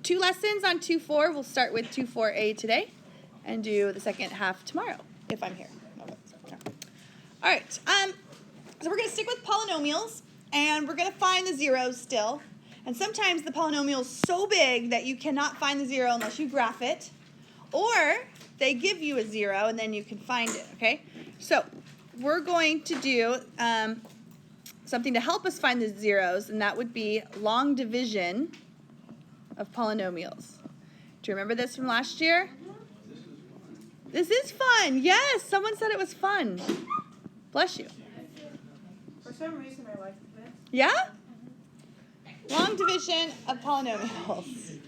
2 lessons on 2-4. We'll start with 2-4A today and do the second half tomorrow, if I'm here. All right, so we're going to stick with polynomials, and we're going to find the zeros still. And sometimes the polynomial is so big that you cannot find the zero unless you graph it, or they give you a zero and then you can find it, okay? So we're going to do something to help us find the zeros, and that would be long division of polynomials. Do you remember this from last year? This is fun. Yes, someone said it was fun. Bless you. For some reason, I like this. Yeah? Long division of polynomials.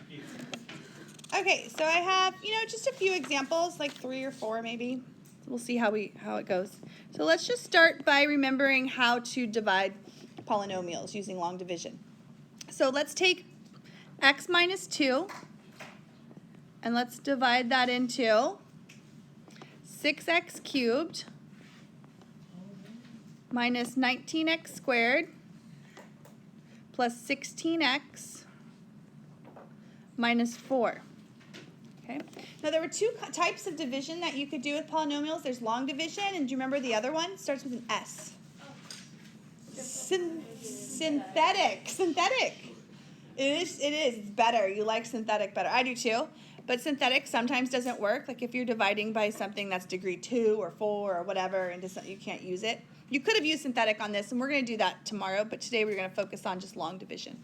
Okay, so I have, just a few examples, like 3 or 4 maybe. We'll see how it goes. So let's just start by remembering how to divide polynomials using long division. So let's take x minus 2, and let's divide that into 6x cubed minus 19x squared plus 16x minus 4. Okay. Now there were 2 types of division that you could do with polynomials. There's long division, and do you remember the other one? It starts with an S. Synthetic. Synthetic. It is. It's better. You like synthetic better. I do too. But synthetic sometimes doesn't work. Like if you're dividing by something that's degree 2 or 4 or whatever, and you can't use it. You could have used synthetic on this, and we're going to do that tomorrow. But today we're going to focus on just long division.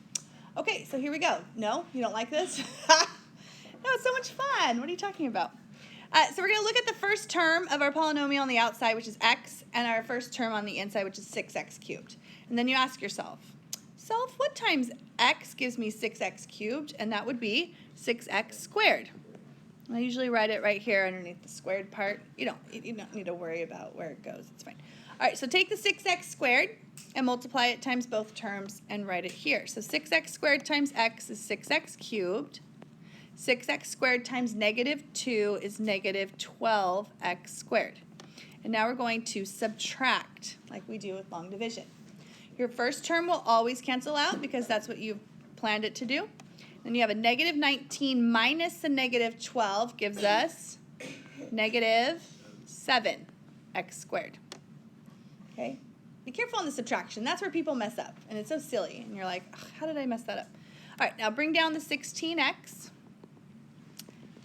Okay, so here we go. No, you don't like this? No, it's so much fun. What are you talking about? So we're going to look at the first term of our polynomial on the outside, which is x, and our first term on the inside, which is 6x cubed. And then you ask yourself, what times x gives me 6x cubed? And that would be 6x squared. I usually write it right here underneath the squared part. You don't need to worry about where it goes. It's fine. All right, so take the 6x squared and multiply it times both terms and write it here. So 6x squared times x is 6x cubed. 6x squared times negative 2 is negative 12x squared. And now we're going to subtract like we do with long division. Your first term will always cancel out because that's what you've planned it to do. Then you have a negative 19 minus a negative 12 gives us negative 7x squared. Okay? Be careful on the subtraction. That's where people mess up. And it's so silly. And you're like, how did I mess that up? All right, now bring down the 16x.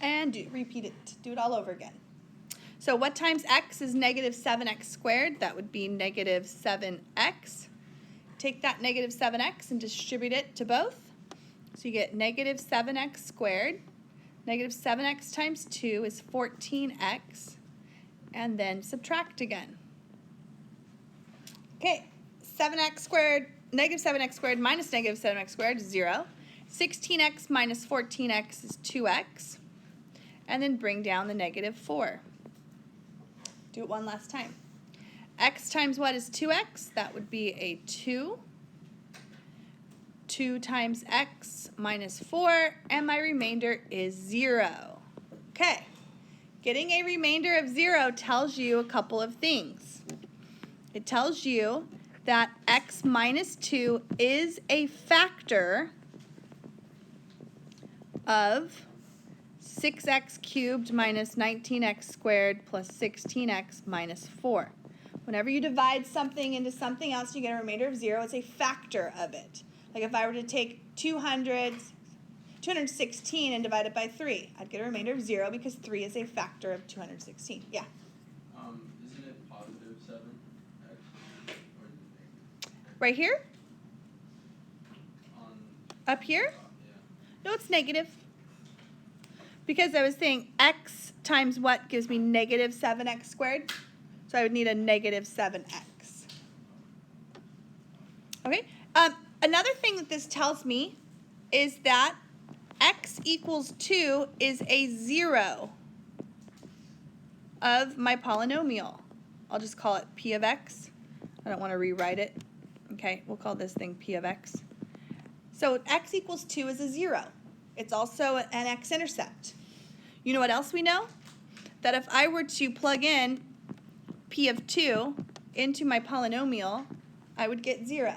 And repeat it. Do it all over again. So what times x is negative 7x squared? That would be negative 7x. Take that negative 7x and distribute it to both. So you get negative 7x squared. Negative 7x times 2 is 14x. And then subtract again. Okay, 7x squared, negative 7x squared minus negative 7x squared is 0. 16x minus 14x is 2x. And then bring down the negative 4. Do it one last time. X times what is 2x? That would be a 2. 2 times x minus 4, and my remainder is 0. Okay, getting a remainder of 0 tells you a couple of things. It tells you that x minus 2 is a factor of 6x cubed minus 19x squared plus 16x minus 4. Whenever you divide something into something else, you get a remainder of 0. It's a factor of it. Like if I were to take 216 and divide it by 3, I'd get a remainder of 0 because 3 is a factor of 216. Yeah? Isn't it positive 7x? Right here? Up here? Yeah. No, it's negative. Because I was saying x times what gives me negative 7x squared? So I would need a negative 7x. Okay? Another thing that this tells me is that x equals 2 is a 0 of my polynomial. I'll just call it p of x. I don't want to rewrite it. Okay, we'll call this thing p of x. So x equals 2 is a 0. It's also an x-intercept. You know what else we know? That if I were to plug in p of 2 into my polynomial, I would get 0.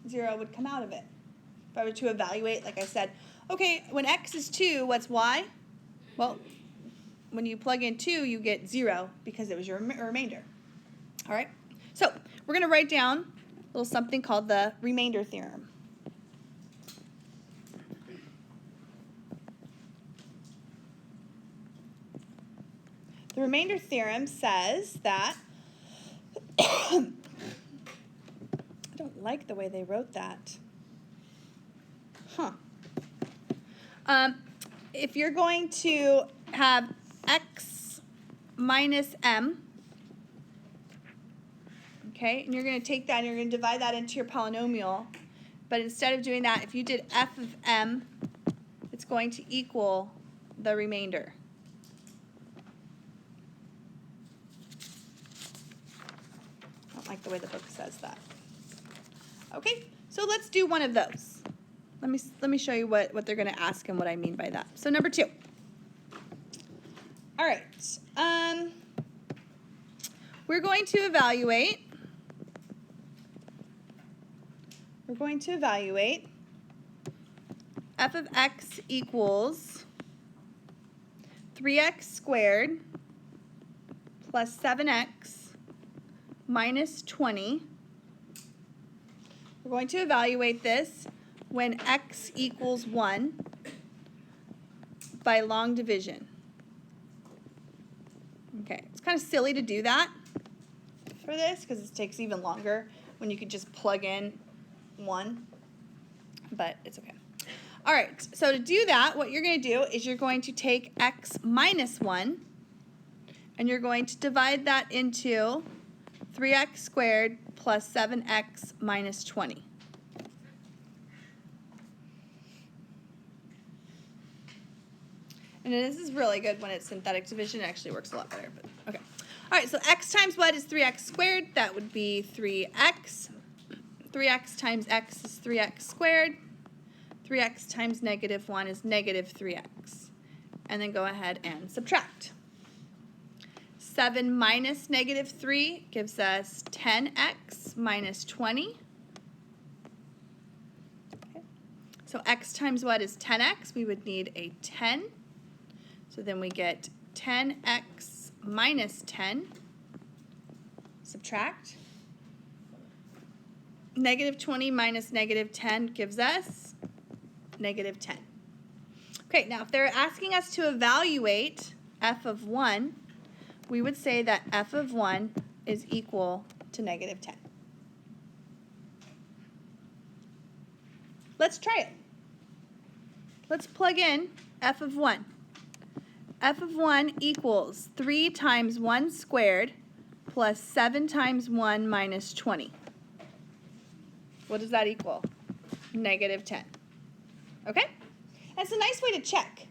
0 would come out of it. If I were to evaluate, like I said, Okay, when x is 2, what's y? Well, when you plug in 2, you get 0 because it was your remainder. All right? So we're going to write down a little something called the remainder theorem. The remainder theorem says that I don't like the way they wrote that. If you're going to have x minus m, okay, and you're going to take that and you're going to divide that into your polynomial, but instead of doing that, if you did f of m, it's going to equal the remainder. I don't like the way the book says that. Okay, so let's do one of those. Let me show you what they're going to ask and what I mean by that. So number 2. All right. We're going to evaluate. F of x equals 3x squared plus 7x minus 20. We're going to evaluate this when x equals 1 by long division. Okay, it's kind of silly to do that for this because it takes even longer when you could just plug in 1, but it's okay. All right, so to do that, what you're going to do is you're going to take x minus 1 and you're going to divide that into 3x squared plus 7x minus 20. And this is really good when it's synthetic division. It actually works a lot better. But okay. All right, so x times what is 3x squared? That would be 3x. 3x times x is 3x squared. 3x times negative 1 is negative 3x. And then go ahead and subtract. 7 minus negative 3 gives us 10x minus 20. Okay. So x times what is 10x? We would need a 10. So then we get 10x minus 10. Subtract. Negative 20 minus negative 10 gives us negative 10. Okay, now if they're asking us to evaluate f of 1, we would say that f of 1 is equal to negative 10. Let's try it. Let's plug in f of 1. F of 1 equals 3 times 1 squared plus 7 times 1 minus 20. What does that equal? Negative 10. Okay? That's a nice way to check.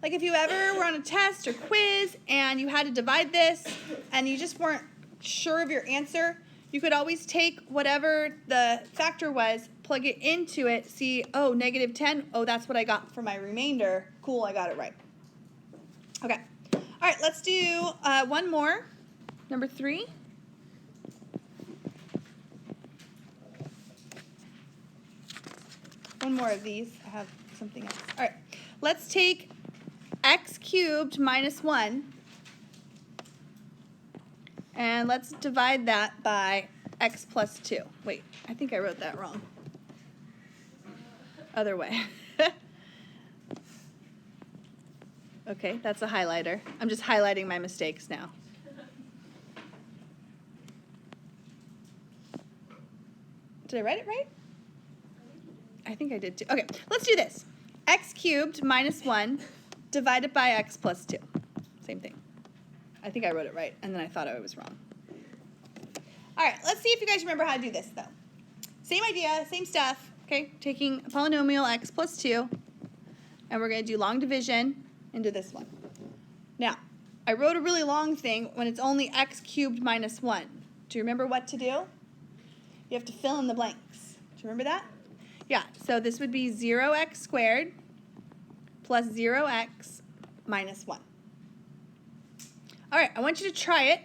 Like if you ever were on a test or quiz and you had to divide this and you just weren't sure of your answer, you could always take whatever the factor was, plug it into it, see, oh, negative 10, oh, that's what I got for my remainder. Cool, I got it right. Okay. All right, let's do one more. Number 3. One more of these. I have something else. All right. Let's take x cubed minus 1. And let's divide that by x plus 2. Wait, I think I wrote that wrong. Other way. Okay, that's a highlighter. I'm just highlighting my mistakes now. Did I write it right? I think I did too. Okay, let's do this. X cubed minus 1 divided by x plus 2. Same thing. I think I wrote it right, and then I thought I was wrong. All right, let's see if you guys remember how to do this, though. Same idea, same stuff. Okay, taking a polynomial x plus 2, and we're going to do long division into this one. Now, I wrote a really long thing when it's only x cubed minus 1. Do you remember what to do? You have to fill in the blanks. Do you remember that? Yeah, so this would be 0x squared plus 0x minus 1. All right, I want you to try it.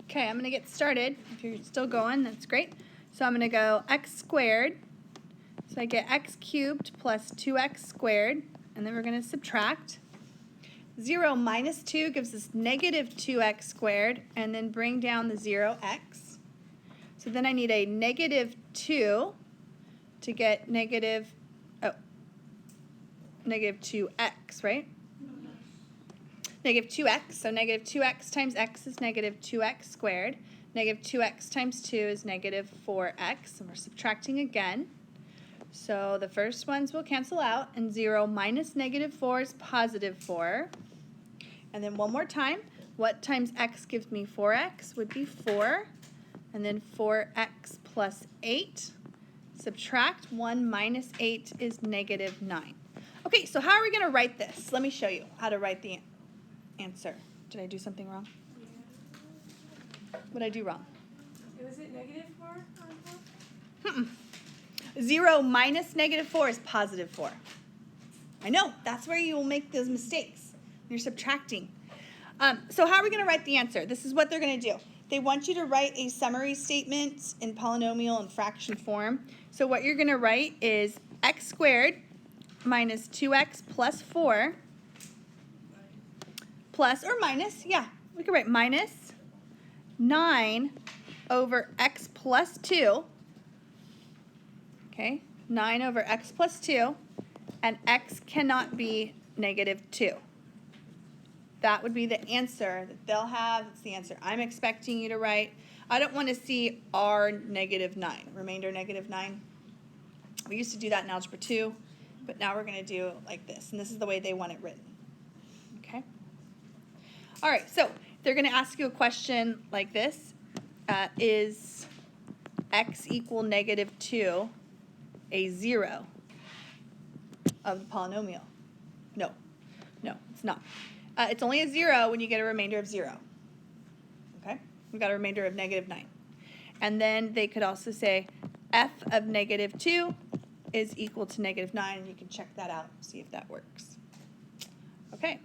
Okay, I'm going to get started. If you're still going, that's great. So I'm going to go x squared So I get x cubed plus 2x squared, and then we're going to subtract. 0 minus 2 gives us negative 2x squared, and then bring down the 0x. So then I need a negative 2 to get negative 2x, right? Negative 2x, so negative 2x times x is negative 2x squared. Negative 2x times 2 is negative 4x, and we're subtracting again. So the first ones will cancel out, and 0 minus negative 4 is positive 4. And then one more time, what times x gives me 4x would be 4. And then 4x plus 8. Subtract 1 minus 8 is negative 9. Okay, so how are we going to write this? Let me show you how to write the answer. Did I do something wrong? What did I do wrong? Was it negative 4 on top? 0 minus negative 4 is positive 4. I know, that's where you will make those mistakes. You're subtracting. So how are we going to write the answer? This is what they're going to do. They want you to write a summary statement in polynomial and fraction form. So what you're going to write is x squared minus 2x plus 4 plus or minus, yeah, we can write minus 9 over x plus 2. Okay, 9 over x plus 2, and x cannot be negative 2. That would be the answer that they'll have. That's the answer I'm expecting you to write. I don't want to see r negative 9, remainder negative 9. We used to do that in Algebra 2, but now we're going to do it like this, and this is the way they want it written. Okay? All right, so they're going to ask you a question like this. Is x equal negative 2 a 0 of the polynomial? No, it's not. It's only a 0 when you get a remainder of 0. Okay? We've got a remainder of negative 9. And then they could also say f of negative 2 is equal to negative 9. And you can check that out, see if that works. Okay.